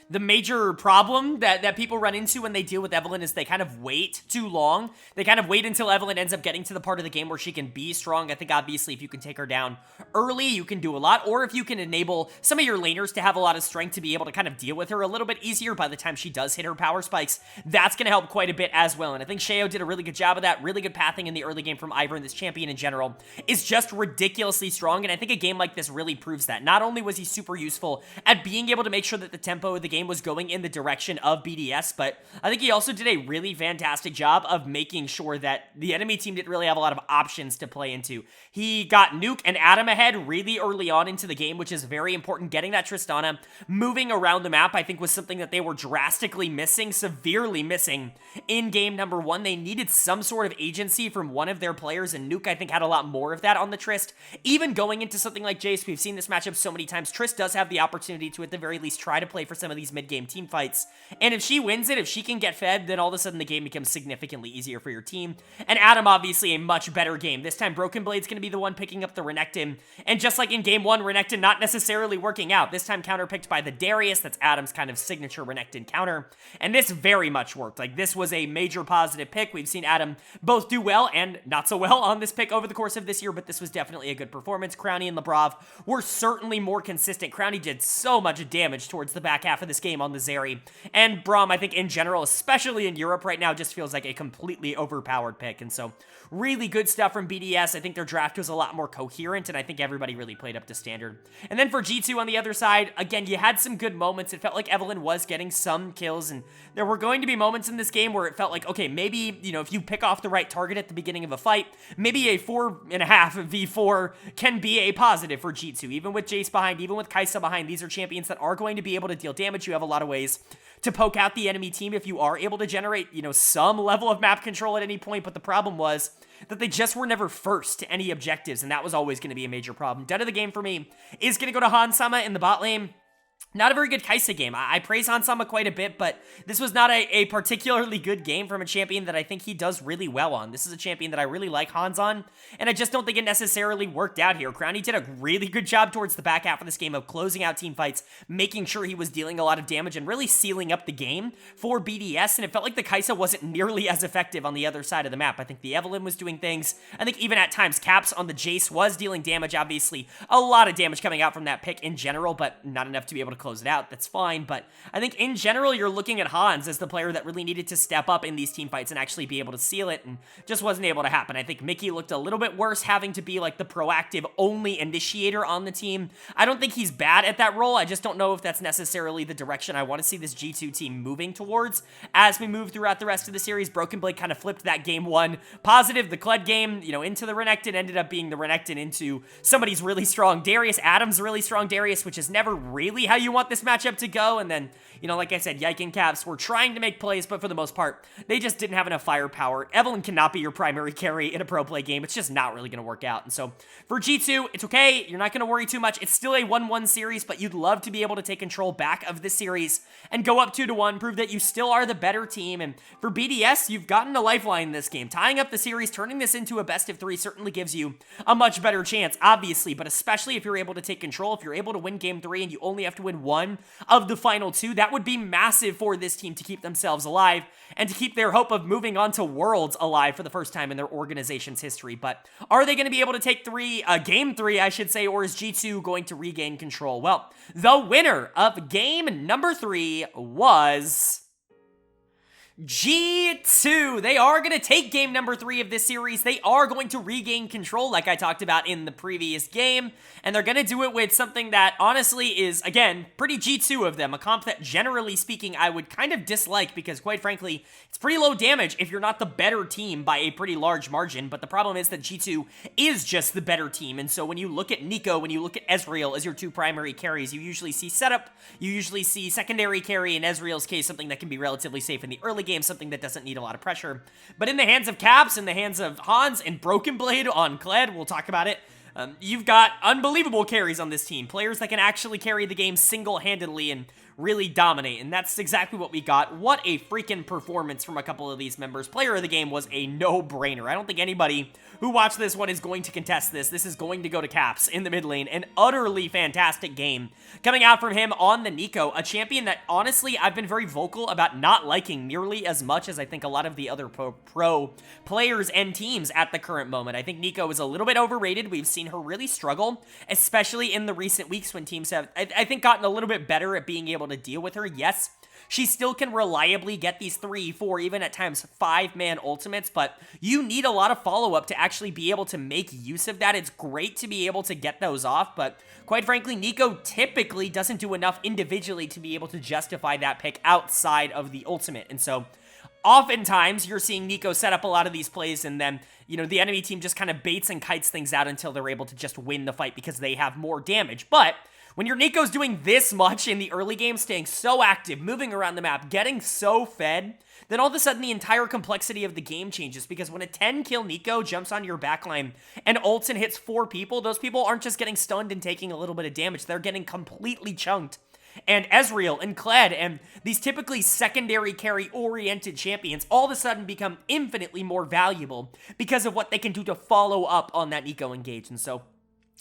the major problem that people run into when they deal with Evelynn is they kind of wait too long. They kind of wait until Evelynn ends up getting to the part of the game where she can be strong. I think, obviously, if you can take her down early, you can do a lot. Or if you can enable some of your laners to have a lot of strength to be able to kind of deal with her a little bit easier by the time she does hit her power spikes, that's going to help quite a bit as well. And I think Sheo did a really good job of that. Really good pathing in the early game from Ivor, and this champion in general is just ridiculously strong. And I think a game like this really proves that. Not only was he super useful at being able to make sure that the tempo of the game was going in the direction of BDS, but I think he also did a really fantastic job of making sure that the enemy team didn't really have a lot of options to play into. He got Nuke and Adam ahead really early on into the game, which is very important. Getting that Tristana moving around the map, I think, was something that they were drastically missing, severely missing in game number 1. They needed some sort of agency from one of their players, and Nuke, I think, had a lot more of that on the Trist. Even going into something like Jace, we've seen this matchup so many times, Trist does have the opportunity to, at the very least, try to play for some of these mid-game team fights, and if she wins it, if she can get fed, then all of a sudden the game becomes significantly easier for your team. And Adam, obviously, a much better game. This time, Broken Blade's going to be the one picking up the Renekton, and just like in game 1, Renekton not necessarily working out. This time counterpicked by the Darius. That's Adam's kind of signature Renekton counter, and this very much worked. Like, this was a major positive pick. We've seen Adam both do well and not so well on this pick over the course of this year, but this was definitely a good performance. Crowny and Labrov were certainly more consistent. Crowny did so much damage towards the back half of this game on the Zeri, and Braum, I think, in general, especially in Europe right now, just feels like a completely overpowered pick. And so, really good stuff from BDS. I think their draft was a lot more coherent, and I think everybody really played up to standard. And then for G2 on the other side, again, you had some good moments. It felt like Evelynn was getting some kills, and there were going to be moments in this game where it felt like, okay, maybe, if you pick off the right target at the beginning of a fight, maybe a 4.5 v4 can be a positive for G2. Even with Jace behind, even with Kai'Sa behind, these are champions that are going to be able to deal damage. You have a lot of ways to poke out the enemy team if you are able to generate, some level of map control at any point, but the problem was that they just were never first to any objectives, and that was always going to be a major problem. Dud of the game for me is going to go to Hansama in the bot lane. Not a very good Kai'Sa game. I praise Hansama quite a bit, but this was not a particularly good game from a champion that I think he does really well on. This is a champion that I really like Hans on, and I just don't think it necessarily worked out here. Crowny did a really good job towards the back half of this game of closing out team fights, making sure he was dealing a lot of damage, and really sealing up the game for BDS, and it felt like the Kai'Sa wasn't nearly as effective on the other side of the map. I think the Evelynn was doing things. I think even at times, Caps on the Jace was dealing damage, obviously. A lot of damage coming out from that pick in general, but not enough to be able to close it out. That's fine, but I think in general, you're looking at Hans as the player that really needed to step up in these team fights and actually be able to seal it, and just wasn't able to happen. I think Mickey looked a little bit worse, having to be like the proactive only initiator on the team. I don't think he's bad at that role. I just don't know if that's necessarily the direction I want to see this G2 team moving towards as we move throughout the rest of the series. Broken Blade kind of flipped that game one positive. The Kled game, into the Renekton, ended up being the Renekton into somebody's really strong Darius. Adam's really strong Darius, which is never really how you want this matchup to go. And then, like I said, Yike and Caps were trying to make plays, but for the most part, they just didn't have enough firepower. Evelynn cannot be your primary carry in a pro play game. It's just not really going to work out. And so for G2, it's okay. You're not going to worry too much. It's still a 1-1 series, but you'd love to be able to take control back of this series and go up 2-1, prove that you still are the better team. And for BDS, you've gotten a lifeline in this game. Tying up the series, turning this into a best of 3 certainly gives you a much better chance, obviously, but especially if you're able to take control, if you're able to win game 3 and you only have to win 1 of the final 2, that would be massive for this team to keep themselves alive and to keep their hope of moving on to Worlds alive for the first time in their organization's history. But are they going to be able to take game 3, I should say, or is G2 going to regain control? Well, the winner of game number 3 was G2. They are going to take game number 3 of this series. They are going to regain control, like I talked about in the previous game, and they're going to do it with something that honestly is, again, pretty G2 of them, a comp that generally speaking I would kind of dislike because, quite frankly, it's pretty low damage if you're not the better team by a pretty large margin, but the problem is that G2 is just the better team, and so when you look at Nico, when you look at Ezreal as your 2 primary carries, you usually see setup, you usually see secondary carry, in Ezreal's case, something that can be relatively safe in the early game, something that doesn't need a lot of pressure. But in the hands of Caps, in the hands of Hans, and Broken Blade on Kled, we'll talk about it, you've got unbelievable carries on this team. Players that can actually carry the game single-handedly and really dominate, and that's exactly what we got. What a freaking performance from a couple of these members. Player of the game was a no-brainer. I don't think anybody who watched this one is going to contest this. This is going to go to Caps in the mid lane. An utterly fantastic game coming out from him on the Nico, a champion that, honestly, I've been very vocal about not liking nearly as much as I think a lot of the other pro players and teams at the current moment. I think Nico is a little bit overrated. We've seen her really struggle, especially in the recent weeks when teams have, I think, gotten a little bit better at being able to deal with her. Yes, she still can reliably get these 3, 4, even at times 5-man ultimates, but you need a lot of follow-up to actually be able to make use of that. It's great to be able to get those off, but quite frankly, Nico typically doesn't do enough individually to be able to justify that pick outside of the ultimate, and so oftentimes you're seeing Nico set up a lot of these plays and then, the enemy team just kind of baits and kites things out until they're able to just win the fight because they have more damage. But when your Nico's doing this much in the early game, staying so active, moving around the map, getting so fed, then all of a sudden the entire complexity of the game changes, because when a 10-kill Nico jumps on your backline and ults and hits 4 people, those people aren't just getting stunned and taking a little bit of damage, they're getting completely chunked. And Ezreal and Kled and these typically secondary carry-oriented champions all of a sudden become infinitely more valuable because of what they can do to follow up on that Nico engage. And so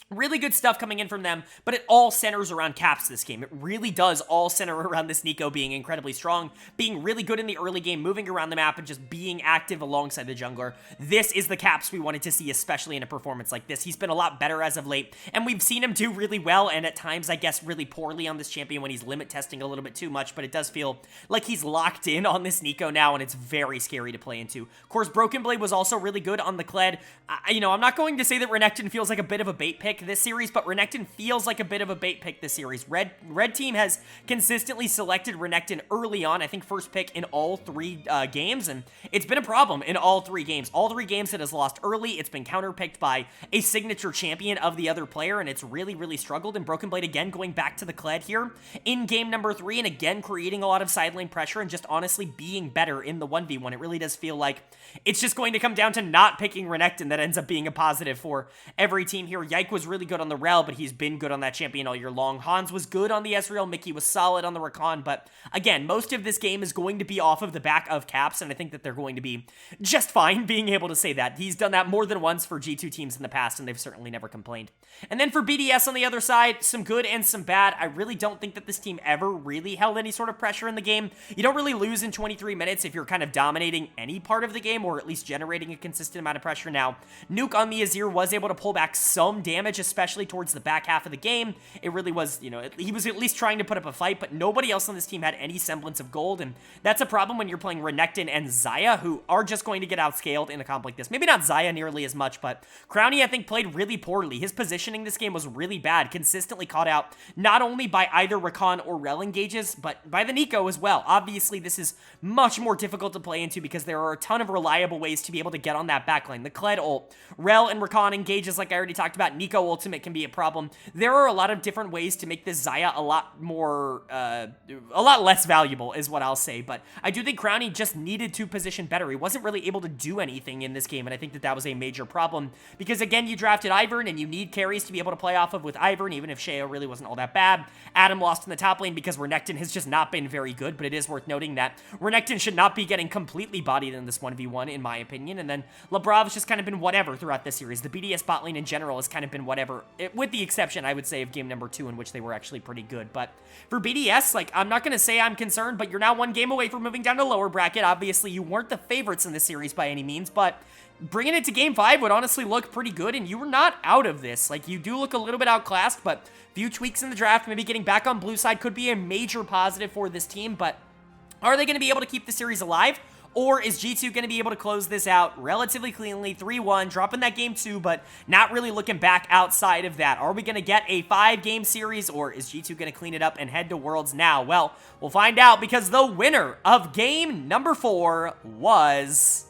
really good stuff coming in from them, but it all centers around Caps this game. It really does all center around this Nico being incredibly strong, being really good in the early game, moving around the map, and just being active alongside the jungler. This is the Caps we wanted to see, especially in a performance like this. He's been a lot better as of late, and we've seen him do really well, and at times, I guess, really poorly on this champion when he's limit testing a little bit too much, but it does feel like he's locked in on this Nico now, and it's very scary to play into. Of course, Broken Blade was also really good on the Kled. I'm not going to say that Renekton feels like a bit of a bait pick this series, but Renekton feels like a bit of a bait pick this series. Red team has consistently selected Renekton early on, I think first pick in all 3 games, and it's been a problem in all 3 games. All 3 games it has lost early, it's been counterpicked by a signature champion of the other player, and it's really, really struggled. And Broken Blade again going back to the Kled here in game number 3, and again creating a lot of side lane pressure and just honestly being better in the 1v1. It really does feel like it's just going to come down to not picking Renekton that ends up being a positive for every team here. Yike was was really good on the Rel, but he's been good on that champion all year long. Hans was good on the Ezreal, Mickey was solid on the Rakan, but again, most of this game is going to be off of the back of Caps, and I think that they're going to be just fine being able to say that. He's done that more than once for G2 teams in the past, and they've certainly never complained. And then for BDS on the other side, some good and some bad. I really don't think that this team ever really held any sort of pressure in the game. You don't really lose in 23 minutes if you're kind of dominating any part of the game, or at least generating a consistent amount of pressure. Now, Nuke on the Azir was able to pull back some damage, especially towards the back half of the game. It really was, you know, he was at least trying to put up a fight, but nobody else on this team had any semblance of gold, and that's a problem when you're playing Renekton and Xayah, who are just going to get outscaled in a comp like this. Maybe not Xayah nearly as much, but Crownie, I think, played really poorly. His positioning this game was really bad, consistently caught out not only by either Rakan or Rel engages, but by the Nico as well. Obviously, this is much more difficult to play into because there are a ton of reliable ways to be able to get on that backline. The Kled ult, Rel and Rakan engages like I already talked about. Nico ultimate can be a problem. There are a lot of different ways to make this Xayah a lot more, a lot less valuable is what I'll say, but I do think Crownie just needed to position better. He wasn't really able to do anything in this game, and I think that that was a major problem because, again, you drafted Ivern, and you need carries to be able to play off of with Ivern, even if Sheo really wasn't all that bad. Adam lost in the top lane because Renekton has just not been very good, but it is worth noting that Renekton should not be getting completely bodied in this 1v1, in my opinion, and then Labrav's just kind of been whatever throughout this series. The BDS bot lane in general has kind of been whatever, with the exception, I would say, of game number 2, in which they were actually pretty good. But for BDS, like, I'm not going to say I'm concerned, but you're now one game away from moving down to lower bracket. Obviously, you weren't the favorites in this series by any means, but bringing it to game 5 would honestly look pretty good, and you were not out of this. Like, you do look a little bit outclassed, but few tweaks in the draft, maybe getting back on blue side could be a major positive for this team, but are they going to be able to keep the series alive? Or is G2 going to be able to close this out relatively cleanly, 3-1, dropping that game 2, but not really looking back outside of that? Are we going to get a 5-game series, or is G2 going to clean it up and head to Worlds now? Well, we'll find out, because the winner of game number 4 was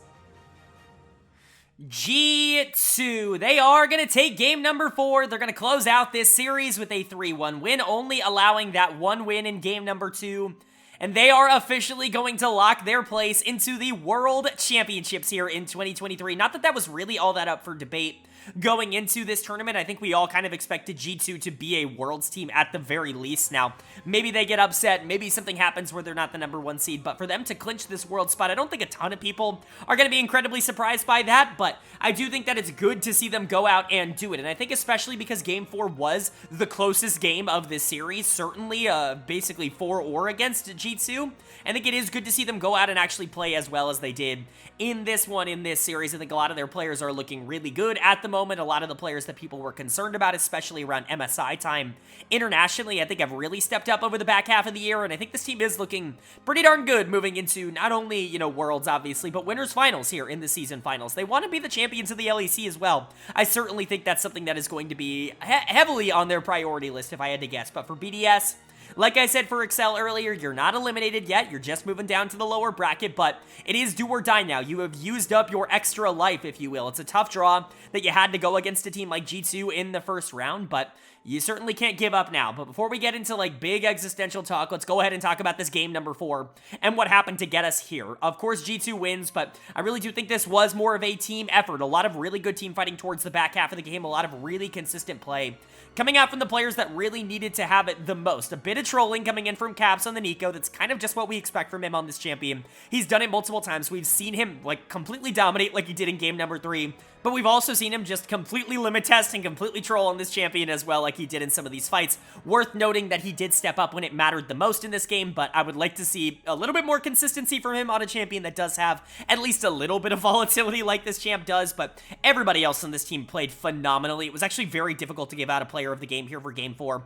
G2. They are going to take game number 4. They're going to close out this series with a 3-1 win, only allowing that one win in game number 2. And they are officially going to lock their place into the World Championships here in 2023. Not that that was really all that up for debate going into this tournament. I think we all kind of expected G2 to be a Worlds team at the very least. Now, maybe they get upset, maybe something happens where they're not the number 1 seed, but for them to clinch this World spot, I don't think a ton of people are going to be incredibly surprised by that, but I do think that it's good to see them go out and do it, and I think especially because Game 4 was the closest game of this series, certainly basically for or against G2, I think it is good to see them go out and actually play as well as they did in this one, in this series. I think a lot of their players are looking really good at the moment. A lot of the players that people were concerned about, especially around MSI time internationally, I think have really stepped up over the back half of the year, and I think this team is looking pretty darn good moving into not only, you know, Worlds, obviously, but Winners Finals here in the season finals. They want to be the champions of the LEC as well. I certainly think that's something that is going to be heavily on their priority list if I had to guess, but for BDS, like I said for Excel earlier, you're not eliminated yet. You're just moving down to the lower bracket, but it is do or die now. You have used up your extra life, if you will. It's a tough draw that you had to go against a team like G2 in the first round, but you certainly can't give up now. But before we get into like big existential talk, let's go ahead and talk about this game number 4 and what happened to get us here. Of course, G2 wins, but I really do think this was more of a team effort. A lot of really good team fighting towards the back half of the game, a lot of really consistent play coming out from the players that really needed to have it the most. A bit of trolling coming in from Caps on the Nico. That's kind of just what we expect from him on this champion. He's done it multiple times. We've seen him like completely dominate like he did in game number 3, but we've also seen him just completely limit test and completely troll on this champion as well, like he did in some of these fights. Worth noting that he did step up when it mattered the most in this game, but I would like to see a little bit more consistency from him on a champion that does have at least a little bit of volatility like this champ does, but everybody else on this team played phenomenally. It was actually very difficult to give out a player of the game here for game 4.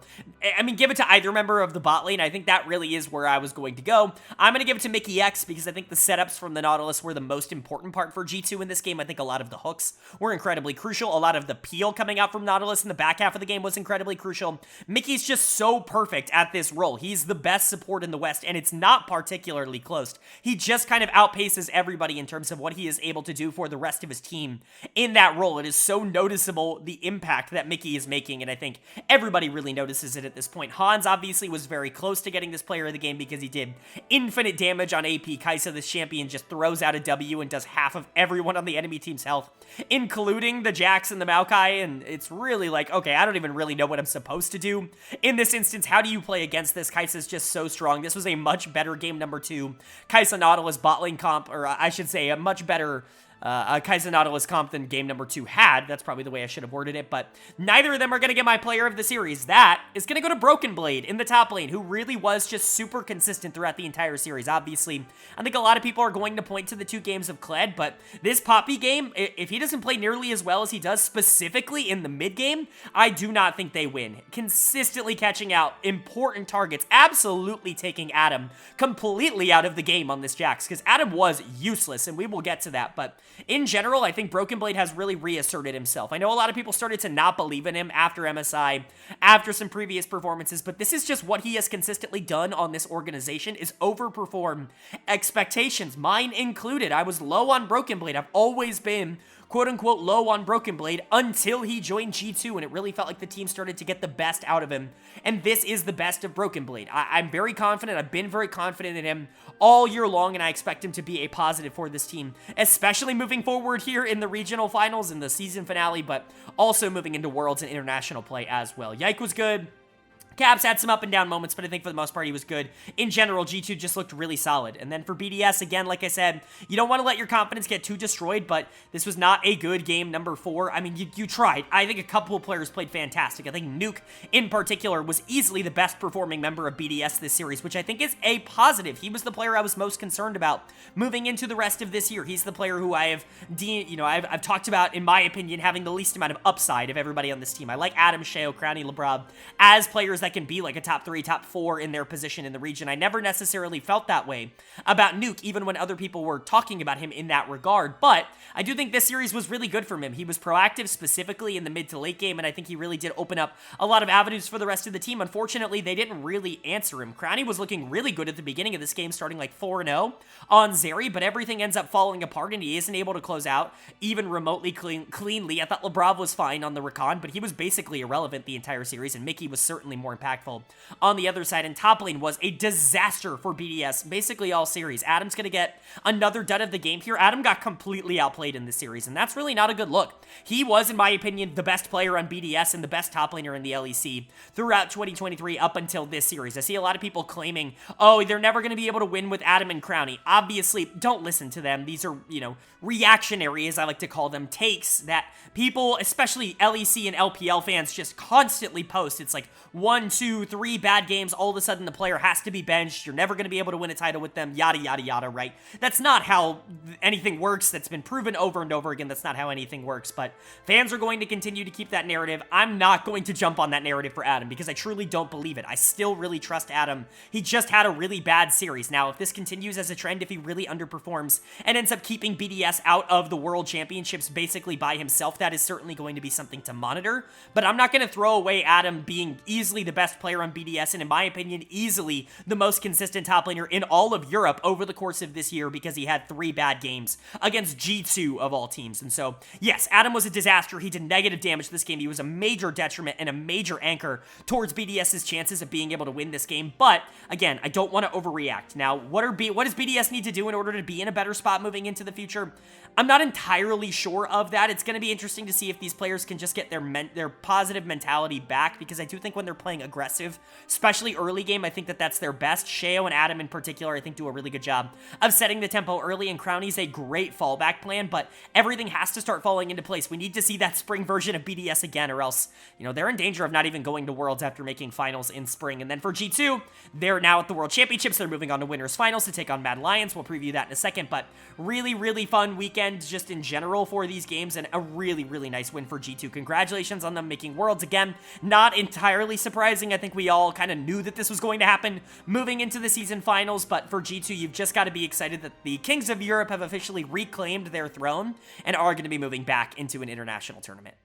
I mean, give it to either member of the bot lane. I think that really is where I was going to go. I'm going to give it to Mickey X because I think the setups from the Nautilus were the most important part for G2 in this game. I think a lot of the hooks were incredibly crucial. A lot of the peel coming out from Nautilus in the back half of the game was incredibly crucial. Mickey's just so perfect at this role. He's the best support in the West, and it's not particularly close. He just kind of outpaces everybody in terms of what he is able to do for the rest of his team in that role. It is so noticeable, the impact that Mickey is making, and I think everybody really notices it at this point. Hans, obviously, was very close to getting this player of the game because he did infinite damage on AP. Kai'Sa, this champion, just throws out a W and does half of everyone on the enemy team's health, including the Jax and the Maokai, and it's really like, okay, I don't even really know what I'm supposed to do. In this instance, how do you play against this? Kai'Sa's just so strong. This was a much better game number 2. Kai'Sa Nautilus bot lane comp, or I should say a much better Kai'Sa Nautilus comp than game number 2 had. That's probably the way I should have worded it, but neither of them are going to get my player of the series. That is going to go to Broken Blade in the top lane, who really was just super consistent throughout the entire series. Obviously, I think a lot of people are going to point to the 2 games of Kled, but this Poppy game, if he doesn't play nearly as well as he does specifically in the mid game, I do not think they win. Consistently catching out important targets, absolutely taking Adam completely out of the game on this Jax, because Adam was useless, and we will get to that, but in general, I think Broken Blade has really reasserted himself. I know a lot of people started to not believe in him after MSI, after some previous performances, but this is just what he has consistently done on this organization, is overperform expectations, mine included. I was low on Broken Blade. I've always been quote-unquote low on Broken Blade until he joined G2, and it really felt like the team started to get the best out of him, and this is the best of Broken Blade. I'm very confident. I've been very confident in him all year long, and I expect him to be a positive for this team, especially moving forward here in the regional finals and the season finale, but also moving into Worlds and international play as well. Yike was good. Caps had some up and down moments, but I think for the most part he was good. In general, G2 just looked really solid. And then for BDS, again, like I said, you don't want to let your confidence get too destroyed, but this was not a good game number 4. I mean, you tried. I think a couple of players played fantastic. I think Nuke, in particular, was easily the best performing member of BDS this series, which I think is a positive. He was the player I was most concerned about moving into the rest of this year. He's the player who I've talked about, in my opinion, having the least amount of upside of everybody on this team. I like Adam, Sheo, Crowny, Lebrab as players that can be like a top 3, top 4 in their position in the region. I never necessarily felt that way about Nuke, even when other people were talking about him in that regard, but I do think this series was really good from him. He was proactive, specifically in the mid to late game, and I think he really did open up a lot of avenues for the rest of the team. Unfortunately, they didn't really answer him. Crowny was looking really good at the beginning of this game, starting like 4-0 on Zeri, but everything ends up falling apart, and he isn't able to close out even remotely cleanly. I thought Lebrov was fine on the recon, but he was basically irrelevant the entire series, and Mickey was certainly more impactful on the other side, and top lane was a disaster for BDS basically all series. Adam's gonna get another dud of the game here. Adam got completely outplayed in this series, and that's really not a good look. He was, in my opinion, the best player on BDS and the best top laner in the LEC throughout 2023 up until this series. I see a lot of people claiming, oh, they're never gonna be able to win with Adam and Crowny. Obviously, don't listen to them. These are, reactionary, as I like to call them, takes that people, especially LEC and LPL fans, just constantly post. It's like 1, 2, 3 bad games, all of a sudden the player has to be benched, you're never going to be able to win a title with them, yada, yada, yada, right? That's not how anything works. That's been proven over and over again. That's not how anything works, but fans are going to continue to keep that narrative. I'm not going to jump on that narrative for Adam because I truly don't believe it. I still really trust Adam. He just had a really bad series. Now, if this continues as a trend, if he really underperforms and ends up keeping BDS out of the World Championships basically by himself, that is certainly going to be something to monitor, but I'm not going to throw away Adam being easily the best player on BDS, and in my opinion, easily the most consistent top laner in all of Europe over the course of this year because he had 3 bad games against G2 of all teams. And so, yes, Adam was a disaster. He did negative damage this game. He was a major detriment and a major anchor towards BDS's chances of being able to win this game, but again, I don't want to overreact. Now, what does BDS need to do in order to be in a better spot moving into the future? I'm not entirely sure of that. It's going to be interesting to see if these players can just get their positive mentality back, because I do think when they're playing aggressive, especially early game, I think that's their best. Sheo and Adam in particular, I think, do a really good job of setting the tempo early, and Crowny's a great fallback plan, but everything has to start falling into place. We need to see that spring version of BDS again, or else, they're in danger of not even going to Worlds after making finals in spring. And then for G2, they're now at the World Championships. They're moving on to Winners Finals to take on Mad Lions. We'll preview that in a second, but really, really fun weekend just in general for these games, and a really, really nice win for G2. Congratulations on them making Worlds again. Not entirely surprising. I think we all kind of knew that this was going to happen moving into the season finals, but for G2, you've just got to be excited that the Kings of Europe have officially reclaimed their throne and are going to be moving back into an international tournament.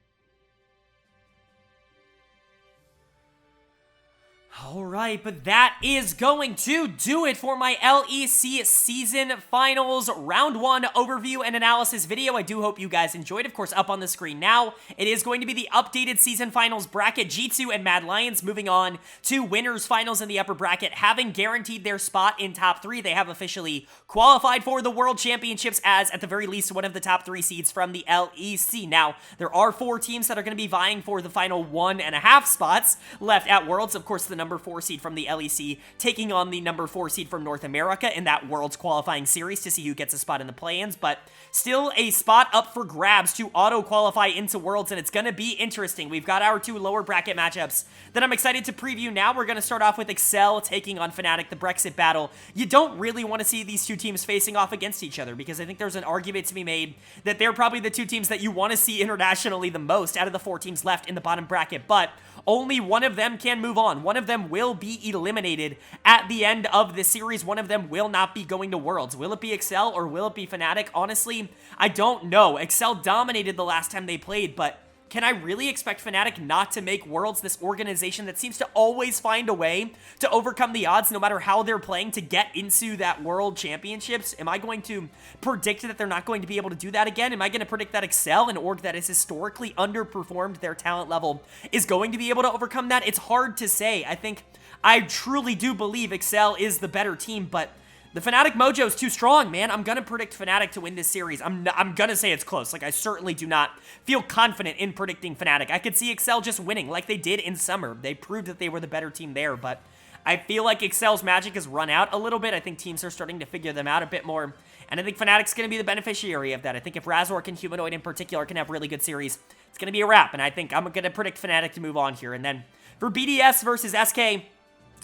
Alright, but that is going to do it for my LEC Season Finals Round 1 overview and analysis video. I do hope you guys enjoyed. Of course, up on the screen now, it is going to be the updated Season Finals bracket. G2 and Mad Lions moving on to Winners Finals in the upper bracket, having guaranteed their spot in top 3. They have officially qualified for the World Championships as, at the very least, one of the top 3 seeds from the LEC. Now, there are 4 teams that are going to be vying for the final 1.5 spots left at Worlds. Of course, the number 4 seed from the LEC taking on the number 4 seed from North America in that Worlds qualifying series to see who gets a spot in the play-ins, but still a spot up for grabs to auto-qualify into Worlds, and it's going to be interesting. We've got our 2 lower bracket matchups that I'm excited to preview now. We're going to start off with Excel taking on Fnatic, the Brexit battle. You don't really want to see these 2 teams facing off against each other because I think there's an argument to be made that they're probably the 2 teams that you want to see internationally the most out of the 4 teams left in the bottom bracket, but only one of them can move on. One of them will be eliminated at the end of the series. One of them will not be going to Worlds. Will it be Excel or will it be Fnatic? Honestly, I don't know. Excel dominated the last time they played, but can I really expect Fnatic not to make Worlds, this organization that seems to always find a way to overcome the odds no matter how they're playing to get into that World Championships? Am I going to predict that they're not going to be able to do that again? Am I going to predict that Excel, an org that has historically underperformed their talent level, is going to be able to overcome that? It's hard to say. I truly do believe Excel is the better team, but the Fnatic mojo is too strong, man. I'm going to predict Fnatic to win this series. I'm going to say it's close. Like, I certainly do not feel confident in predicting Fnatic. I could see Excel just winning like they did in summer. They proved that they were the better team there, but I feel like Excel's magic has run out a little bit. I think teams are starting to figure them out a bit more, and I think Fnatic's going to be the beneficiary of that. I think if Razork and Humanoid in particular can have really good series, it's going to be a wrap, and I think I'm going to predict Fnatic to move on here. And then for BDS versus SK,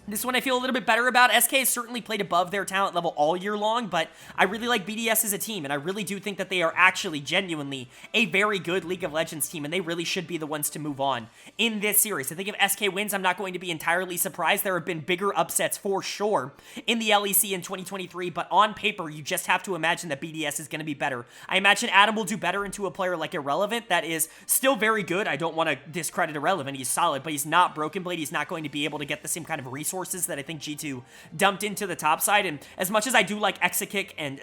this one I feel a little bit better about. SK has certainly played above their talent level all year long, but I really like BDS as a team, and I really do think that they are actually genuinely a very good League of Legends team, and they really should be the ones to move on in this series. I think if SK wins, I'm not going to be entirely surprised. There have been bigger upsets for sure in the LEC in 2023, but on paper, you just have to imagine that BDS is going to be better. I imagine Adam will do better into a player like Irrelevant that is still very good. I don't want to discredit Irrelevant. He's solid, but he's not Broken Blade. He's not going to be able to get the same kind of resources that I think G2 dumped into the top side. And as much as I do like Exakick and,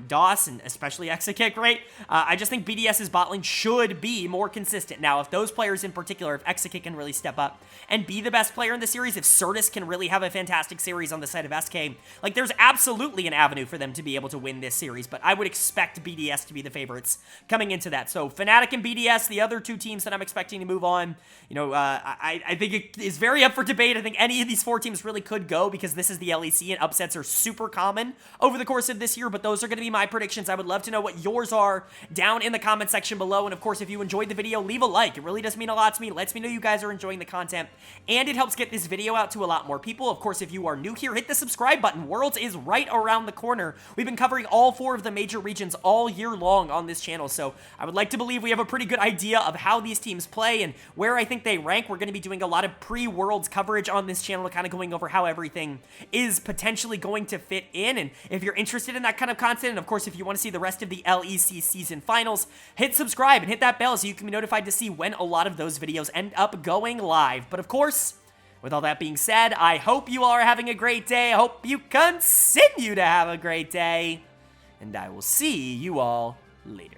DOS, and especially Exakick, right? I just think BDS's bot lane should be more consistent. Now, if those players in particular, if Exakick can really step up and be the best player in the series, if Certus can really have a fantastic series on the side of SK, like, there's absolutely an avenue for them to be able to win this series, but I would expect BDS to be the favorites coming into that. So Fnatic and BDS, the other 2 teams that I'm expecting to move on, I think it is very up for debate. I think any of these 4 teams really could go because this is the LEC and upsets are super common over the course of this year, but those are going to be my predictions. I would love to know what yours are down in the comment section below, and of course, if you enjoyed the video, leave a like. It really does mean a lot to me. It lets me know you guys are enjoying the content, and it helps get this video out to a lot more people. Of course, if you are new here, hit the subscribe button. Worlds is right around the corner. We've been covering all 4 of the major regions all year long on this channel, so I would like to believe we have a pretty good idea of how these teams play and where I think they rank. We're going to be doing a lot of pre-Worlds coverage on this channel, kind of going over how everything is potentially going to fit in. And if you're interested in that kind of content, and of course, if you want to see the rest of the LEC season finals, hit subscribe and hit that bell so you can be notified to see when a lot of those videos end up going live. But of course, with all that being said, I hope you all are having a great day. I hope you continue to have a great day, and I will see you all later.